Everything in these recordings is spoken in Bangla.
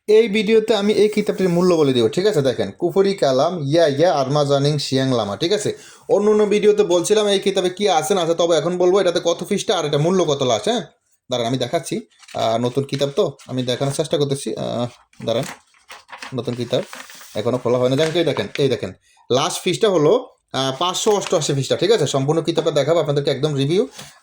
এই ভিডিওতে আমি এই কিতাবটির মূল্য বলে দিব, ঠিক আছে? দেখেন, কুফরি কালাম ইয়া ইয়া আরমা জানিং শিয়াং লামা, ঠিক আছে? অন্য অন্য ভিডিওতে বলছিলাম এই কিতাবে কি আছে না আছে, তবে এখন বলবো এটাতে কত পৃষ্ঠা আর এটা মূল্য কত আছে। হ্যাঁ, দাঁড়ান আমি দেখাচ্ছি। নতুন কিতাব তো আমি দেখানোর চেষ্টা করতেছি। দাঁড়ান, নতুন কিতাব এখনো খোলা হয় না। দেখেন, এই দেখেন লাস্ট ফিসটা হলো 588 পৃষ্ঠা, ঠিক আছে? সম্পূর্ণ কিতাবটা দেখাবো আপনাদেরকে, একদম রিভিউ।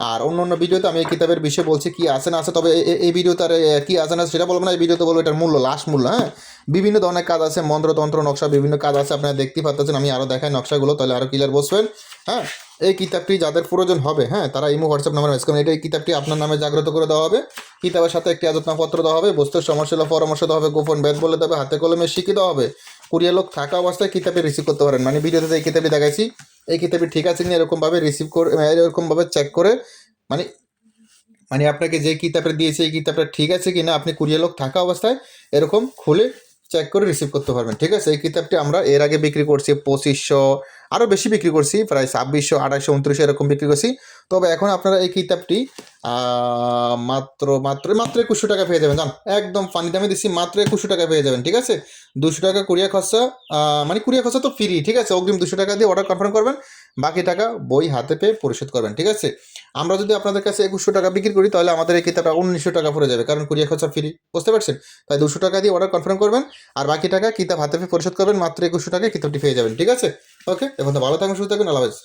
আর অন্য অন্য ভিডিওতে আমি এই কিতাবের বিষয়ে বলছি কি আছে না আছে, তবে এই ভিডিওতে আর কি আছে না সেটা বলবো না। এই ভিডিওতে বলবো এটার মূল্য, লাস্ট মূল্য। হ্যাঁ, বিভিন্ন ধরনের কাজ আছে, মন্ত্রতন্ত্র নকশা, বিভিন্ন কাজ আছে, আপনারা দেখতেই পাচ্ছেন। আমি আরও দেখাই নকশাগুলো, তাহলে আরও ক্লিয়ার বসবেন। হ্যাঁ, এই কিতাবটি যাদের প্রয়োজন হবে, হ্যাঁ, তারা ইমো হোয়াটসঅ্যাপ নাম্বার মেসেজ করবেন। এই কিতাবটি আপনার নামে জাগ্রত করে দেওয়া হবে। কিতাবের সাথে একটি আযাতনাপত্র দেওয়া হবে, বস্তুর সমস্যা পরামর্শ দেওয়া হবে, গোপন বেদ বলে দেবে, হাতে কলমে শিখিয়ে দেওয়া হবে। কুরিয়ার লোক থাকা অবস্থায় কিতাবটি রিসিভ করতে পারেন। মানে ভিডিওতে এই কিতাবটি দেখাইছি, এই কিতাবটি ঠিক আছে কিনা এরকমভাবে রিসিভ করে, এরকমভাবে চেক করে, মানে মানে আপনাকে যে কিতাবটা দিয়েছে এই কিতাবটা ঠিক আছে কিনা আপনি কুরিয়ার লোক থাকা অবস্থায় এরকম খুলে চেক করে রিসিভ করতে পারবেন, ঠিক আছে? এই কিতাবটি আমরা এর আগে বিক্রি করছি 2500, আরও বেশি বিক্রি করছি, প্রায় 2600, 2800, 2900 এরকম বিক্রি করছি। তবে এখন আপনারা এই কিতাবটি মাত্র মাত্র মাত্র 2100 টাকা পেয়ে যাবেন। জান, একদম ফানি দামে দিচ্ছি, মাত্র 2100 টাকা পেয়ে যাবেন, ঠিক আছে? 200 টাকা কুরিয়ার খরচা, মানে কুরিয়ার খরচা তো ফ্রি, ঠিক আছে? অগ্রিম 200 টাকা দিয়ে অর্ডার কনফার্ম করবেন, বাকি টাকা বই হাতে পেয়ে পরিশোধ করবেন, ঠিক আছে? আমরা যদি আপনাদের কাছে 2100 টাকা বিক্রি করি, তাহলে আমাদের এই কিতাবটা 1900 টাকা পড়ে যাবে, কারণ কুরিয়ার খরচা ফ্রি, বুঝতে পারছেন? তাই 200 টাকা দিয়ে অর্ডার কনফার্ম করবেন, আর বাকি টাকা কিতাব হাতে পেয়ে পরিশোধ করবেন, মাত্র 2100 টাকায় কিতাবটি পেয়ে যাবেন, ঠিক আছে? ওকে, এখন তো ভালো থাকুন, সুস্থ থাকুন, আল্লাহ হাফেজ।